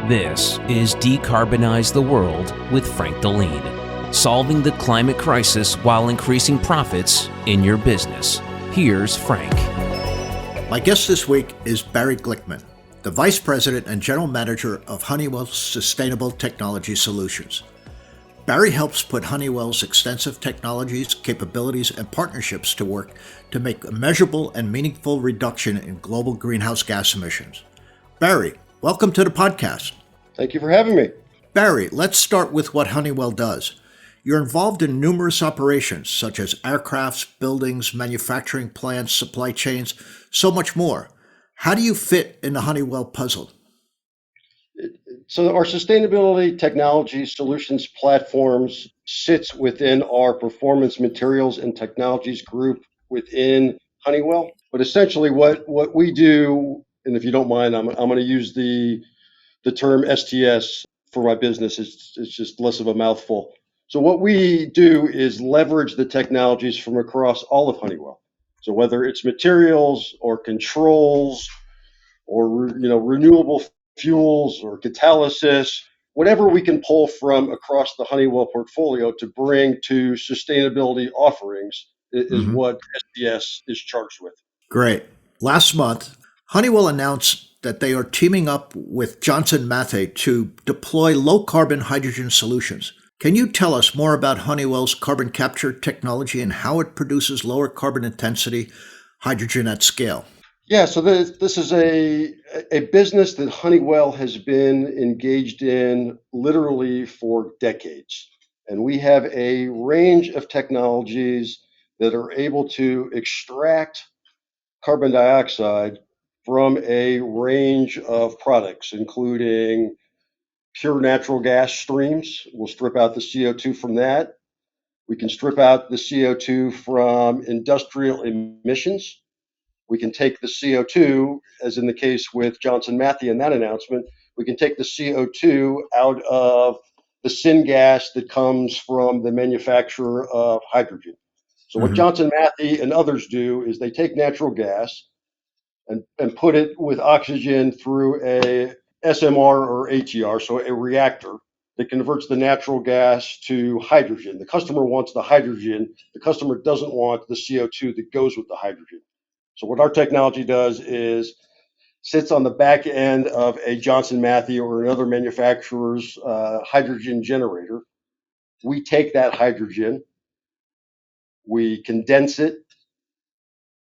This is Decarbonize the World with Frank Deline, solving the climate crisis while increasing profits in your business. Here's Frank. My guest this week is Barry Glickman, the Vice President and General Manager of Honeywell's Sustainable Technology Solutions. Barry helps put Honeywell's extensive technologies, capabilities, and partnerships to work to make a measurable and meaningful reduction in global greenhouse gas emissions. Barry, welcome to the podcast. Thank you for having me. Barry, let's start with what Honeywell does. You're involved in numerous operations such as aircrafts, buildings, manufacturing plants, supply chains, so much more. How do you fit in the Honeywell puzzle? So our sustainability technology solutions platforms sits within our performance materials and technologies group within Honeywell. But essentially what we do, and if you don't mind, I'm going to use the term STS for my business. It's just less of a mouthful. So what we do is leverage the technologies from across all of Honeywell. So whether it's materials or controls or renewable fuels or catalysis, whatever we can pull from across the Honeywell portfolio to bring to sustainability offerings is what STS is charged with. Great. Last month, Honeywell announced that they are teaming up with Johnson Matthey to deploy low-carbon hydrogen solutions. Can you tell us more about Honeywell's carbon capture technology and how it produces lower carbon intensity hydrogen at scale? Yeah, so this is a business that Honeywell has been engaged in literally for decades. And we have a range of technologies that are able to extract carbon dioxide from a range of products, including pure natural gas streams. We'll strip out the CO2 from that. We can strip out the CO2 from industrial emissions. We can take the CO2, as in the case with Johnson Matthey in that announcement, we can take the CO2 out of the syngas that comes from the manufacture of hydrogen. So what Johnson Matthey and others do is they take natural gas and put it with oxygen through a SMR or ATR, so a reactor that converts the natural gas to hydrogen. The customer wants the hydrogen. The customer doesn't want the CO2 that goes with the hydrogen. So what our technology does is sits on the back end of a Johnson Matthey or another manufacturer's hydrogen generator. We take that hydrogen, we condense it,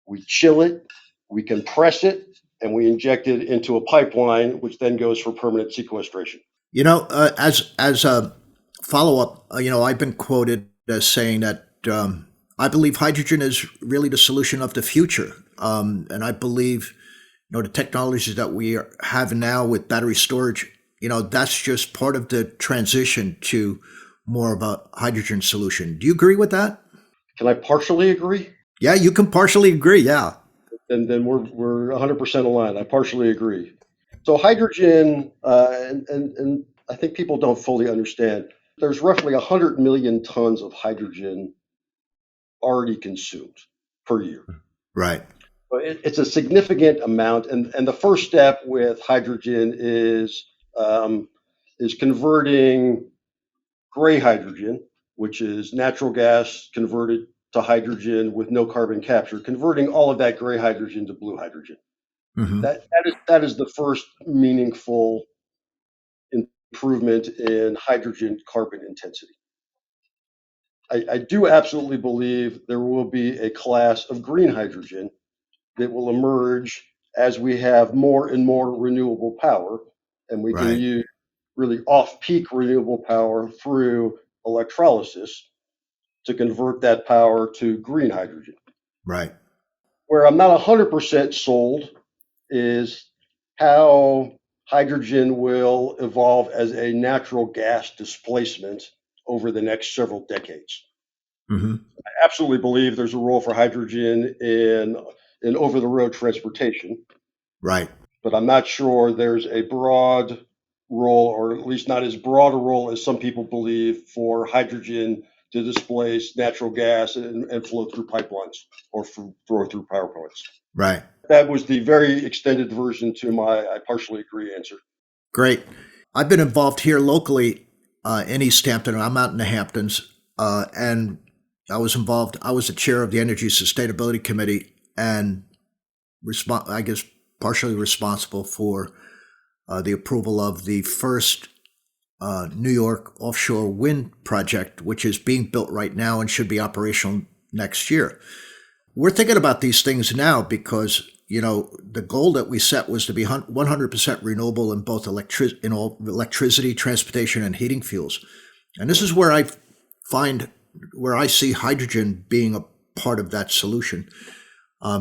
we chill it, we compress it, and we inject it into a pipeline, which then goes for permanent sequestration. As a follow-up, I've been quoted as saying that I believe hydrogen is really the solution of the future. And I believe, the technologies that we have now with battery storage, that's just part of the transition to more of a hydrogen solution. Do you agree with that? Can I partially agree? Yeah, you can partially agree. Yeah. And then we're 100% aligned. I partially agree. So hydrogen, and I think people don't fully understand, there's roughly 100 million tons of hydrogen already consumed per year. Right. But it's a significant amount. And the first step with hydrogen is converting gray hydrogen, which is natural gas converted to hydrogen with no carbon capture, converting all of that gray hydrogen to blue hydrogen. That is the first meaningful improvement in hydrogen carbon intensity. I do absolutely believe there will be a class of green hydrogen that will emerge as we have more and more renewable power, and we can use really off-peak renewable power through electrolysis to convert that power to green hydrogen. Right. Where I'm not 100% sold is how hydrogen will evolve as a natural gas displacement over the next several decades. I absolutely believe there's a role for hydrogen in over-the-road transportation. Right. But I'm not sure there's a broad role, or at least not as broad a role as some people believe, for hydrogen to displace natural gas and flow through pipelines or flow through power plants. Right. That was the very extended version to my I partially agree answer. Great. I've been involved here locally in East Hampton. I'm out in the Hamptons, and I was involved. I was the chair of the Energy Sustainability Committee, and I guess partially responsible for the approval of the first New York offshore wind project, which is being built right now and should be operational next year. We're thinking about these things now because, the goal that we set was to be 100% renewable in both electricity, transportation, and heating fuels. And this is where I see hydrogen being a part of that solution,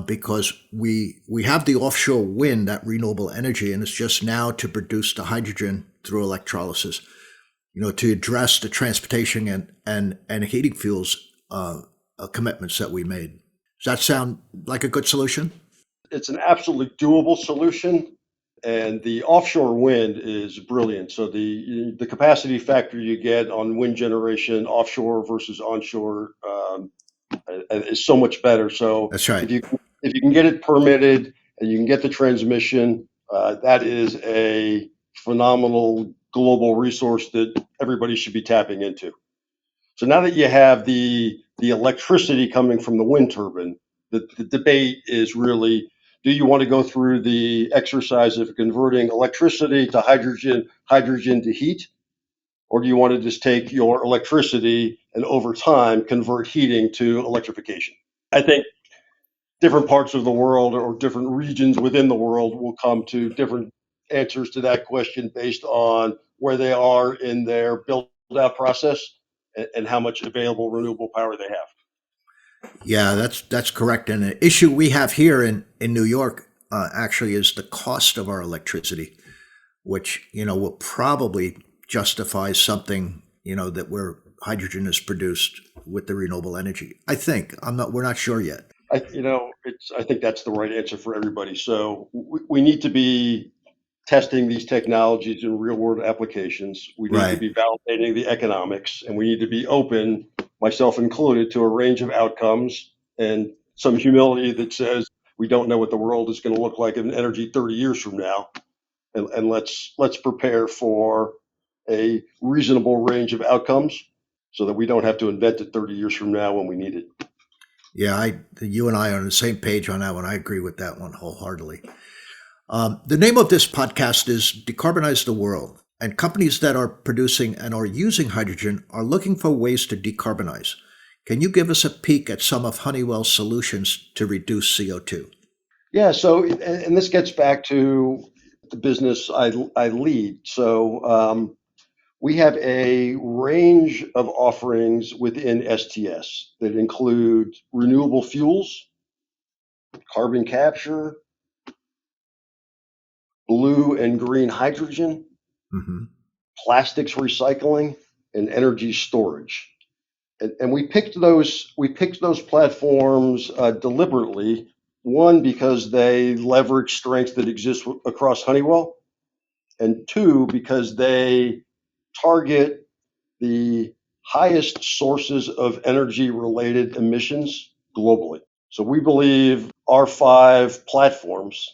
because we have the offshore wind, that renewable energy, and it's just now to produce the hydrogen through electrolysis, to address the transportation and heating fuels commitments that we made. Does that sound like a good solution? It's an absolutely doable solution, and the offshore wind is brilliant. So the capacity factor you get on wind generation offshore versus onshore is so much better. So That's right. if you can get it permitted and you can get the transmission, that is a phenomenal global resource that everybody should be tapping into. So now that you have the electricity coming from the wind turbine, the debate is really, do you want to go through the exercise of converting electricity to hydrogen to heat? Or do you want to just take your electricity and over time convert heating to electrification? I think different parts of the world or different regions within the world will come to different answers to that question based on where they are in their build out process and how much available renewable power they have. Yeah, that's correct. And the issue we have here in New York actually is the cost of our electricity, which will probably justify something that where hydrogen is produced with the renewable energy. I think we're not sure yet. I think that's the right answer for everybody. So we need to be testing these technologies in real world applications. We need to be validating the economics, and we need to be open, myself included, to a range of outcomes and some humility that says we don't know what the world is going to look like in energy 30 years from now. And let's prepare for a reasonable range of outcomes so that we don't have to invent it 30 years from now when we need it. Yeah, you and I are on the same page on that one. I agree with that one wholeheartedly. The name of this podcast is Decarbonize the World, and companies that are producing and are using hydrogen are looking for ways to decarbonize. Can you give us a peek at some of Honeywell's solutions to reduce CO2? Yeah, so, and this gets back to the business I lead. So we have a range of offerings within STS that include renewable fuels, carbon capture, blue and green hydrogen, plastics recycling, and energy storage. And we picked those platforms deliberately. One, because they leverage strengths that exist across Honeywell, and two, because they target the highest sources of energy related emissions globally. So we believe our 5 platforms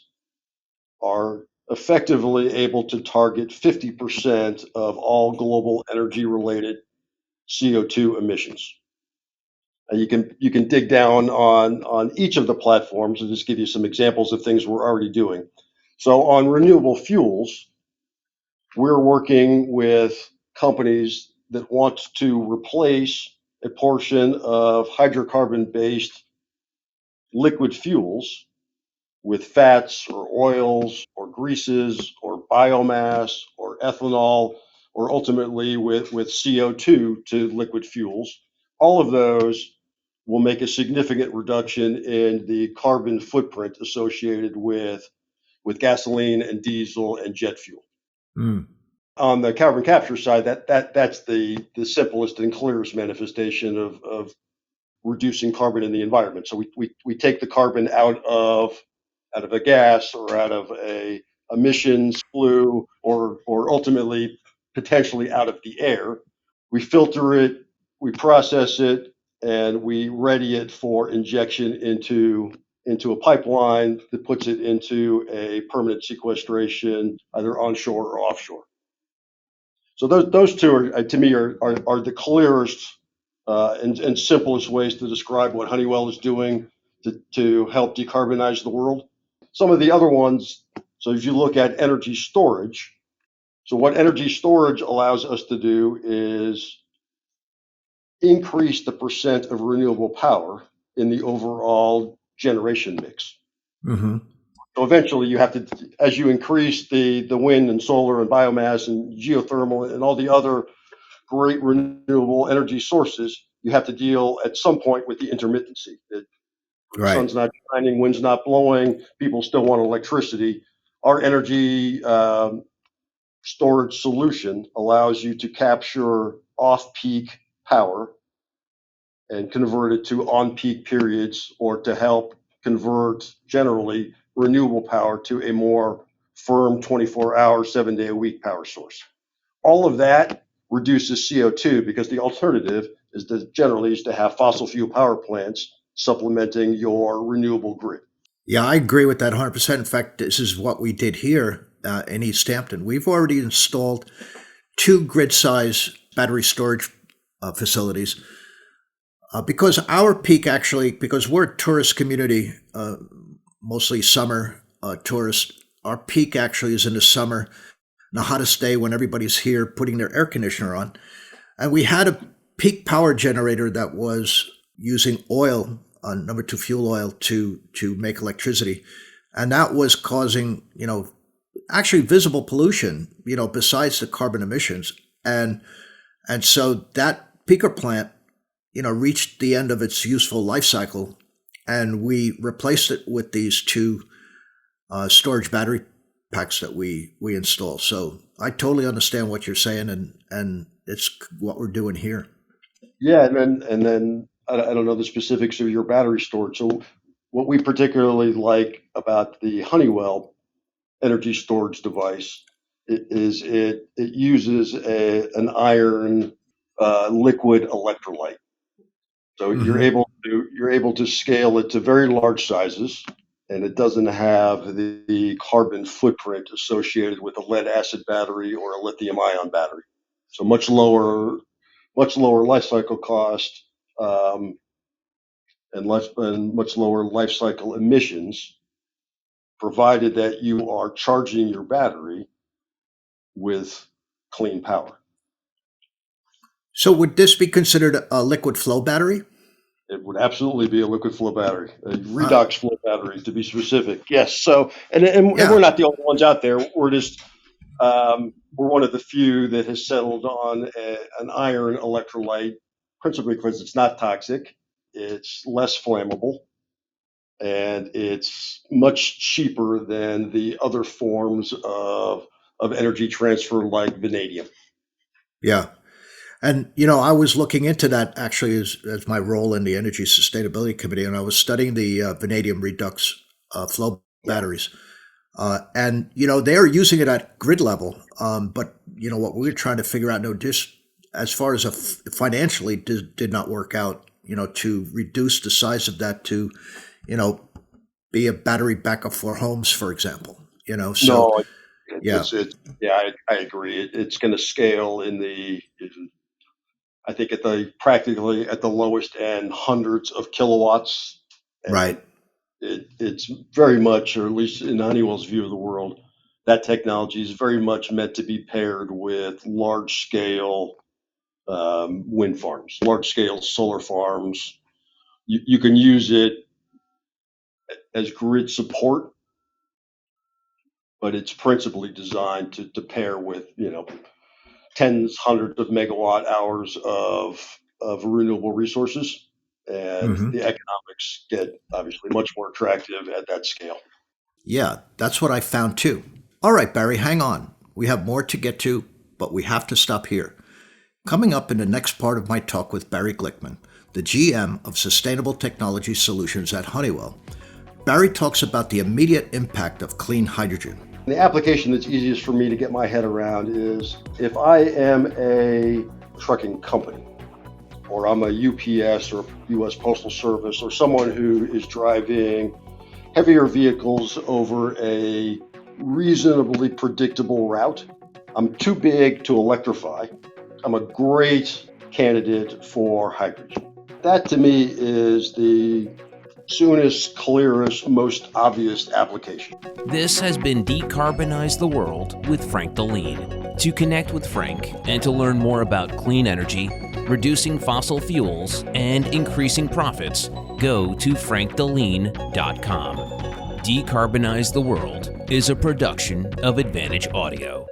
are effectively able to target 50% of all global energy related CO2 emissions. And you can dig down on each of the platforms and just give you some examples of things we're already doing. So on renewable fuels, we're working with companies that want to replace a portion of hydrocarbon-based liquid fuels with fats or oils or greases or biomass or ethanol, or ultimately with CO2 to liquid fuels. All of those will make a significant reduction in the carbon footprint associated with gasoline and diesel and jet fuel. On the carbon capture side, that's the simplest and clearest manifestation of reducing carbon in the environment. So we take the carbon out of a gas or out of a emissions flue or ultimately potentially out of the air. We filter it, we process it, and we ready it for injection into a pipeline that puts it into a permanent sequestration, either onshore or offshore. So those two are, to me, are the clearest and simplest ways to describe what Honeywell is doing to help decarbonize the world. Some of the other ones, so if you look at energy storage, so what energy storage allows us to do is increase the percent of renewable power in the overall generation mix. Mm-hmm. So eventually you have to, as you increase the wind and solar and biomass and geothermal and all the other great renewable energy sources, you have to deal at some point with the intermittency. The Right. sun's not shining, wind's not blowing, people still want electricity. Our energy storage solution allows you to capture off-peak power and convert it to on-peak periods, or to help convert generally renewable power to a more firm 24-hour, 7-day-a-week power source. All of that reduces CO2, because the alternative is to have fossil fuel power plants supplementing your renewable grid. Yeah, I agree with that 100%. In fact, this is what we did here in East Hampton. We've already installed 2 grid-size battery storage facilities because our peak actually, because we're a tourist community, mostly summer tourists, our peak actually is in the summer, the hottest day when everybody's here putting their air conditioner on. And we had a peak power generator that was using oil, number 2 fuel oil, to make electricity. And that was causing, actually visible pollution, besides the carbon emissions. And so that peaker plant, reached the end of its useful life cycle, and we replaced it with these 2 storage battery packs that we install. So I totally understand what you're saying, and it's what we're doing here. Yeah, and then I don't know the specifics of your battery storage. So what we particularly like about the Honeywell energy storage device is it uses an iron liquid electrolyte. So Mm-hmm. you're able to scale it to very large sizes, and it doesn't have the carbon footprint associated with a lead acid battery or a lithium ion battery. So much lower life cycle cost, and much lower life cycle emissions, provided that you are charging your battery with clean power. So would this be considered a liquid flow battery? It would absolutely be a liquid flow battery, a redox flow battery to be specific. Yes. So, and we're not the only ones out there. We're just we're one of the few that has settled on an iron electrolyte, principally because it's not toxic, it's less flammable, and it's much cheaper than the other forms of energy transfer like vanadium. Yeah. And, I was looking into that actually as my role in the Energy Sustainability Committee, and I was studying the vanadium redox flow batteries. And, they're using it at grid level. But, what we were trying to figure out, just as far as financially did not work out, to reduce the size of that to, be a battery backup for homes, for example, So, I agree. It's going to scale I think practically at the lowest end, hundreds of kilowatts. Right. It's very much, or at least in Honeywell's view of the world, that technology is very much meant to be paired with large scale wind farms, large scale solar farms. You can use it as grid support, but it's principally designed to pair with, tens, hundreds of megawatt hours of renewable resources, and the economics get obviously much more attractive at that scale. Yeah, that's what I found too. All right, Barry, hang on. We have more to get to, but we have to stop here. Coming up in the next part of my talk with Barry Glickman, the GM of Sustainable Technology Solutions at Honeywell, Barry talks about the immediate impact of clean hydrogen. The application that's easiest for me to get my head around is if I am a trucking company, or I'm a UPS or US Postal Service, or someone who is driving heavier vehicles over a reasonably predictable route, I'm too big to electrify. I'm a great candidate for hydrogen. That to me is the soonest, clearest, most obvious application. This has been Decarbonize the World with Frank Deline. To connect with Frank and to learn more about clean energy, reducing fossil fuels, and increasing profits, go to frankdeline.com. Decarbonize the World is a production of Advantage Audio.